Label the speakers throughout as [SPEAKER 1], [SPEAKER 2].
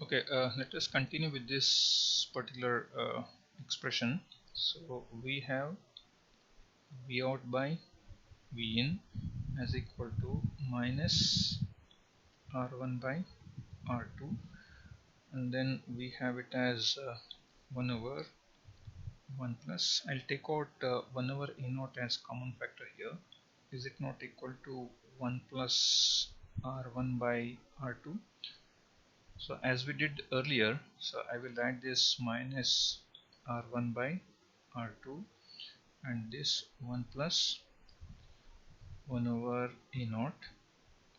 [SPEAKER 1] Okay, let us continue with this particular expression. So we have V out by V in as equal to minus R1 by R2, and then we have it as 1 over 1 plus. I'll take out 1 over A naught as common factor here. Is it not equal to 1 plus R1 by R2? So as we did earlier, so I will write this minus R1 by R2 and this 1 plus 1 over A naught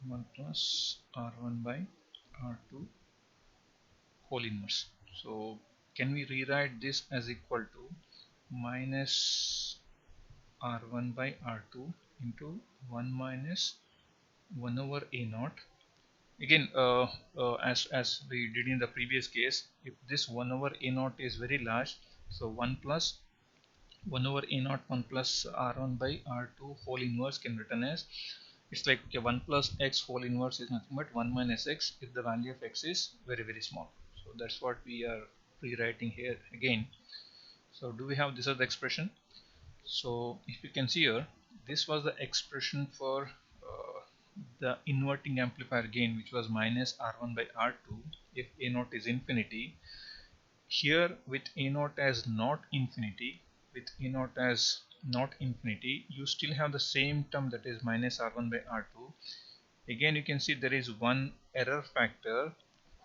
[SPEAKER 1] 1 plus R1 by R2 whole inverse. So can we rewrite this as equal to minus R1 by R2 into 1 minus 1 over A naught. Again, as we did in the previous case, if this 1 over A naught is very large, so 1 plus 1 over A naught 1 plus R1 by R2 whole inverse can written as, it's like okay, 1 plus x whole inverse is nothing but 1 minus x if the value of x is very small. So that's what we are rewriting here again. So do we have this as the expression? So if you can see here, this was the expression for the inverting amplifier gain, which was minus R1 by R2 if A naught is infinity. Here with A naught as not infinity, you still have the same term, that is minus R1 by R2. Again you can see there is one error factor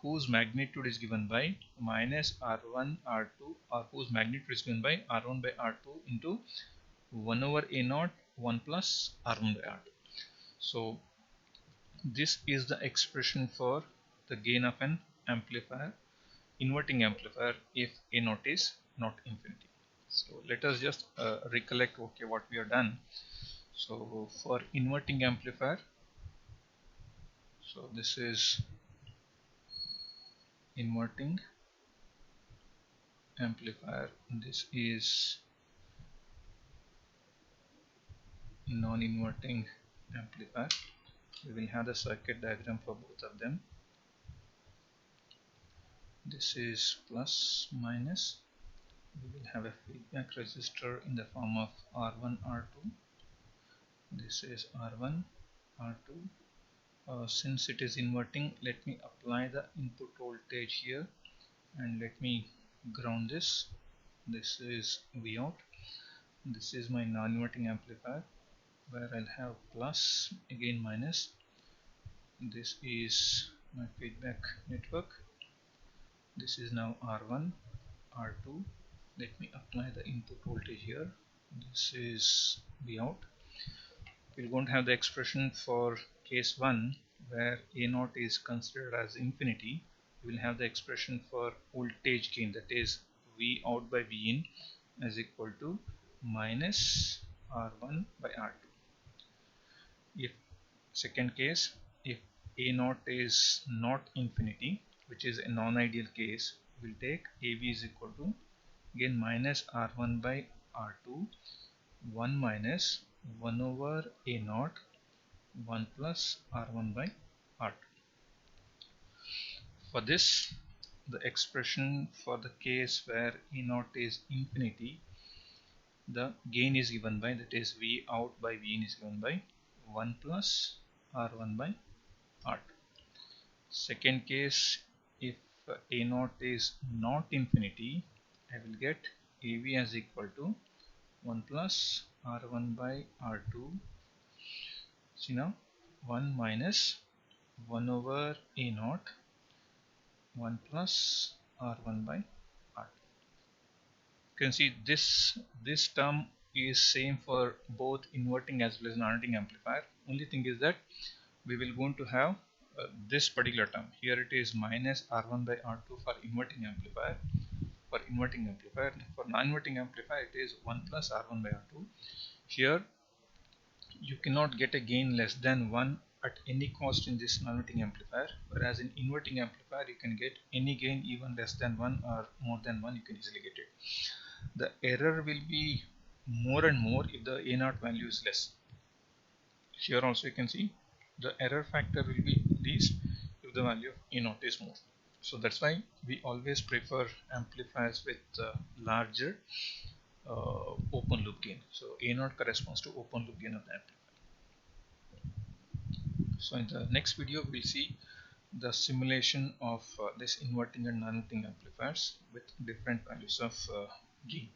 [SPEAKER 1] whose magnitude is given by minus R1 R2, or whose magnitude is given by R1 by R2 into 1 over A naught 1 plus R1 by R2. So this is the expression for the gain of an amplifier, inverting amplifier, if A naught is not infinity. So let us just recollect okay what we have done. So for inverting amplifier, so this is inverting amplifier, this is non-inverting amplifier. We will have the circuit diagram for both of them. This is plus minus. We will have a feedback resistor in the form of R1 R2. This is R1 R2. Since it is inverting, let me apply the input voltage here and let me ground this. This is V out. This is my non-inverting amplifier where I'll have plus, again minus. This is my feedback network. This is now R1 R2. Let me apply the input voltage here. This is V out. We're going to have the expression for case 1 where A naught is considered as infinity. We will have the expression for voltage gain, that is V out by V in as equal to minus R1 by R2. If second case, if A naught is not infinity, which is a non-ideal case, we'll take AV is equal to again minus R1 by R2 1 minus 1 over A naught 1 plus R1 by R2. For this, the expression for the case where A naught is infinity, the gain is given by, that is V out by V in is given by 1 plus R1 by R2. Second case, if A naught is not infinity, I will get AV as equal to 1 plus R1 by R2. See now, 1 minus 1 over A naught 1 plus R1 by R2. You can see this term is same for both inverting as well as non-inverting amplifier. Only thing is that we will going to have this particular term. Here it is minus R1 by R2 for inverting amplifier. For non-inverting amplifier it is 1 plus R1 by R2. Here you cannot get a gain less than 1 at any cost in this non-inverting amplifier, whereas in inverting amplifier you can get any gain even less than 1 or more than 1, you can easily get it. The error will be more and more if the A naught value is less. Here also you can see the error factor will be least if the value of A naught is more. So that's why we always prefer amplifiers with larger open loop gain. So A0 corresponds to open loop gain of the amplifier. So in the next video we'll see the simulation of this inverting and non-inverting amplifiers with different values of gain.